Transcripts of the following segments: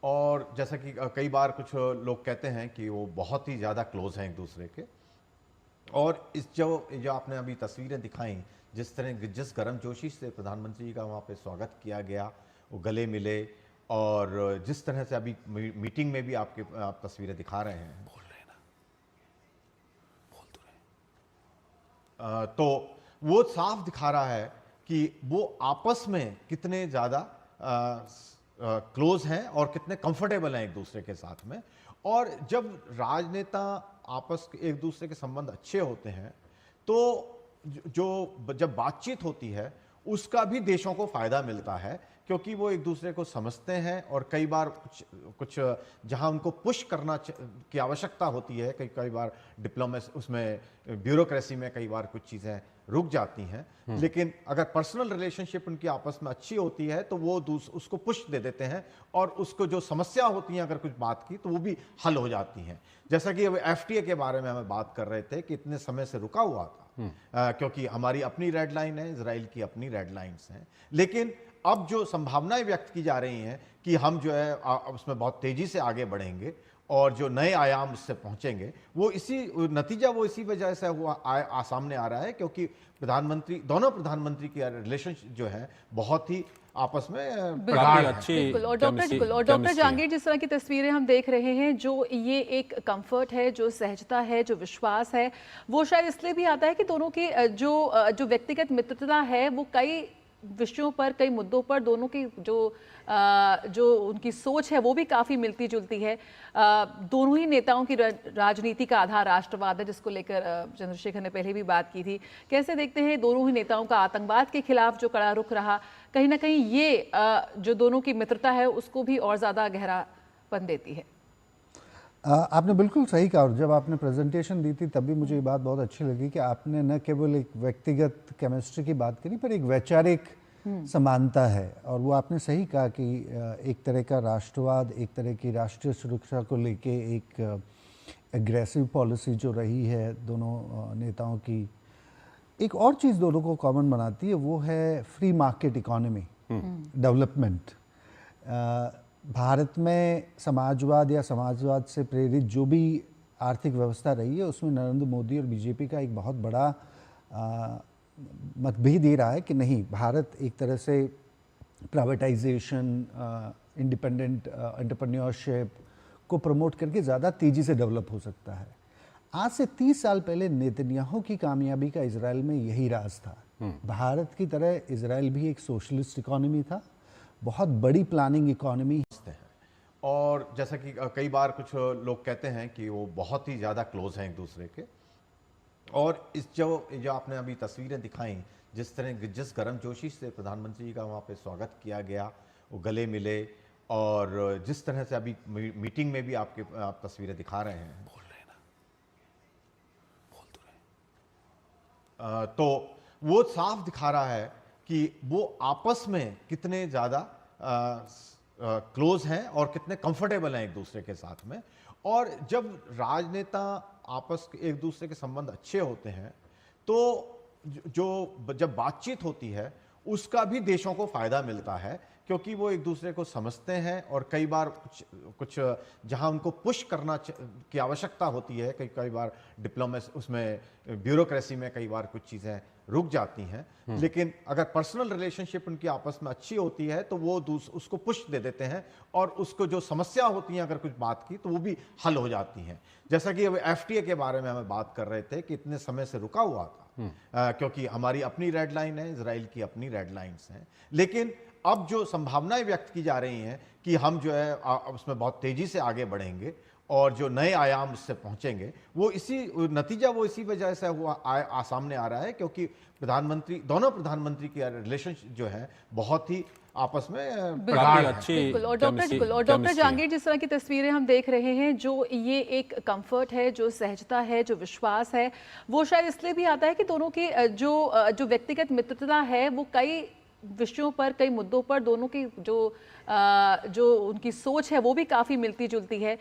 और जैसा कि कई बार कुछ लोग कहते हैं कि वो बहुत ही ज़्यादा क्लोज हैं एक दूसरे के। और इस जो आपने अभी तस्वीरें दिखाई, जिस गर्मजोशी से प्रधानमंत्री जी का वहाँ पे स्वागत किया गया, वो गले मिले, और जिस तरह से अभी मीटिंग में भी आप तस्वीरें दिखा रहे हैं, बोल रहे हैं ना, बोल तो रहे तो वो साफ दिखा रहा है कि वो आपस में कितने ज़्यादा क्लोज हैं और कितने कंफर्टेबल हैं एक दूसरे के साथ में। और जब राजनेता एक दूसरे के संबंध अच्छे होते हैं, तो जब बातचीत होती है उसका भी देशों को फायदा मिलता है, क्योंकि वो एक दूसरे को समझते हैं। और कई बार कुछ जहां उनको पुश करना की आवश्यकता होती है, कई बार डिप्लोमेसी उसमें ब्यूरोक्रेसी में कई बार कुछ चीज़ें रुक जाती हैं, लेकिन अगर पर्सनल रिलेशनशिप उनकी आपस में अच्छी होती है तो वो उसको पुश दे देते हैं, और उसको जो समस्या होती है अगर कुछ बात की तो वो भी हल हो जाती हैं। जैसा कि FTA के बारे में हमें बात कर रहे थे कि इतने समय से रुका हुआ था, क्योंकि हमारी अपनी रेड लाइन है, इजराइल की अपनी रेड लाइन्स हैं। लेकिन अब जो संभावनाएं व्यक्त की जा रही हैं कि हम जो है उसमें बहुत तेजी से आगे बढ़ेंगे और जो नए आयाम उससे पहुंचेंगे, वो इसी वजह से सामने आ रहा है, क्योंकि दोनों प्रधानमंत्री की रिलेशन जो है बहुत ही आपस में प्रगाढ़ है। बिल्कुल। और डॉक्टर जहांगीर, जिस तरह की तस्वीरें हम देख रहे हैं, जो ये एक कंफर्ट है, जो सहजता है, जो विश्वास है, वो शायद इसलिए भी आता है कि दोनों की जो व्यक्तिगत मित्रता है वो कई विषयों पर, कई मुद्दों पर दोनों की जो उनकी सोच है वो भी काफ़ी मिलती जुलती है। दोनों ही नेताओं की राजनीति का आधार राष्ट्रवाद है, जिसको लेकर चंद्रशेखर ने पहले भी बात की थी। कैसे देखते हैं दोनों ही नेताओं का आतंकवाद के खिलाफ जो कड़ा रुख रहा, कहीं ना कहीं ये जो दोनों की मित्रता है उसको भी और ज़्यादा गहरापन देती है? आपने बिल्कुल सही कहा, और जब आपने प्रेजेंटेशन दी थी तब भी मुझे ये बात बहुत अच्छी लगी कि आपने न केवल एक व्यक्तिगत केमिस्ट्री की बात करी, पर एक वैचारिक समानता है। और वो आपने सही कहा कि एक तरह का राष्ट्रवाद, एक तरह की राष्ट्रीय सुरक्षा को लेके एक एग्रेसिव पॉलिसी जो रही है दोनों नेताओं की। एक और चीज़ दोनों को कॉमन बनाती है, वो है free market economy development. Bharat में समाजवाद या समाजवाद से प्रेरित जो भी आर्थिक व्यवस्था रही है, उसमें नरेंद्र मोदी और बीजेपी का एक बहुत बड़ा मतभेद ये रहा है कि नहीं, भारत एक तरह से प्राइवेटाइजेशन, इंडिपेंडेंट एंटरप्रेन्योरशिप को प्रमोट करके ज़्यादा तेज़ी से डेवलप हो सकता है। आज से 30 साल पहले नेतन्याहू की कामयाबी का इजराइल में यही राज था। भारत की तरह इजराइल भी एक सोशलिस्ट इकोनॉमी था, बहुत बड़ी प्लानिंग इकोनॉमी। और जैसा कि कई बार कुछ लोग कहते हैं कि वो बहुत ही ज़्यादा क्लोज हैं एक दूसरे के। और जो आपने अभी तस्वीरें दिखाई, जिस गर्मजोशी से प्रधानमंत्री जी का वहाँ पे स्वागत किया गया, वो गले मिले, और जिस तरह से अभी मीटिंग में भी आप तस्वीरें दिखा रहे हैं, बोल रहे हैं ना, बोल तो रहे हैं तो वो साफ दिखा रहा है कि वो आपस में कितने ज़्यादा क्लोज हैं और कितने कंफर्टेबल हैं एक दूसरे के साथ में। और जब राजनेता एक दूसरे के संबंध अच्छे होते हैं, तो जब बातचीत होती है उसका भी देशों को फायदा मिलता है, क्योंकि वो एक दूसरे को समझते हैं। और कई बार कुछ जहां उनको पुश करना की आवश्यकता होती है, कई बार डिप्लोमेसी उसमें ब्यूरोक्रेसी में कई बार कुछ चीज़ें रुक जाती हैं, लेकिन अगर पर्सनल रिलेशनशिप उनकी आपस में अच्छी होती है तो वो उसको पुश दे देते हैं, और उसको जो समस्या होती है अगर कुछ बात की तो वो भी हल हो जाती हैं। जैसा कि FTA के बारे में हमें बात कर रहे थे कि इतने समय से रुका हुआ था, क्योंकि हमारी अपनी रेड लाइन है, इजराइल की अपनी रेड लाइन्स हैं। लेकिन अब जो संभावनाएं व्यक्त की जा रही हैं कि हम जो है उसमें बहुत तेजी से आगे बढ़ेंगे और जो नए आयाम उससे पहुंचेंगे, वो इसी वजह से सामने आ रहा है, क्योंकि दोनों प्रधानमंत्री की रिलेशन जो है बहुत ही आपस में प्रगाढ़ है। बिल्कुल। और डॉक्टर जहांगीर, जिस तरह की तस्वीरें हम देख रहे हैं, जो ये एक कंफर्ट है, जो सहजता है, जो विश्वास है, वो शायद इसलिए भी आता है कि दोनों की जो व्यक्तिगत मित्रता है वो कई विषयों पर, कई मुद्दों पर दोनों की जो उनकी सोच है वो भी काफ़ी मिलती जुलती है।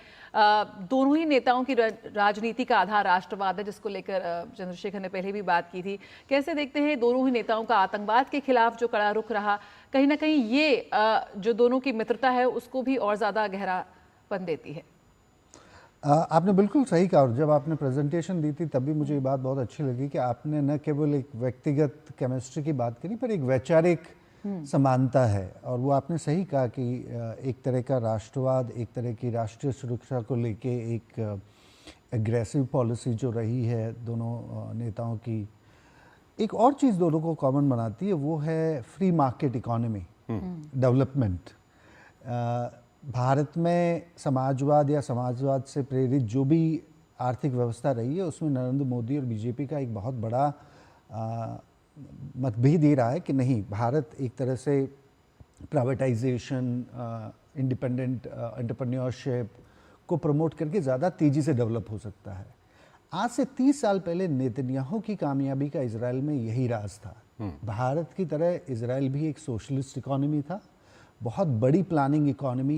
दोनों ही नेताओं की राजनीति का आधार राष्ट्रवाद है, जिसको लेकर चंद्रशेखर ने पहले भी बात की थी। कैसे देखते हैं दोनों ही नेताओं का आतंकवाद के खिलाफ जो कड़ा रुख रहा, कहीं ना कहीं ये जो दोनों की मित्रता है उसको भी और ज़्यादा गहरापन देती है? आपने बिल्कुल सही कहा, और जब आपने प्रेजेंटेशन दी थी तब भी मुझे ये बात बहुत अच्छी लगी कि आपने न केवल एक व्यक्तिगत केमिस्ट्री की बात करी, पर एक वैचारिक समानता है। और वो आपने सही कहा कि एक तरह का राष्ट्रवाद, एक तरह की राष्ट्रीय सुरक्षा को लेके एक एग्रेसिव पॉलिसी जो रही है दोनों नेताओं की। एक और चीज़ दोनों को कॉमन बनाती है, वो है free market economy development. Bharat में समाजवाद या समाजवाद से प्रेरित जो भी आर्थिक व्यवस्था रही है, उसमें नरेंद्र मोदी और बीजेपी का एक बहुत बड़ा मतभेद ये रहा है कि नहीं, भारत एक तरह से प्राइवेटाइजेशन, इंडिपेंडेंट एंटरप्रेन्योरशिप को प्रमोट करके ज़्यादा तेज़ी से डेवलप हो सकता है। आज से 30 साल पहले नेतन्याहू की कामयाबी का इजराइल में यही राज था। भारत की तरह इजराइल भी एक सोशलिस्ट इकोनॉमी था, बहुत बड़ी प्लानिंग इकोनॉमी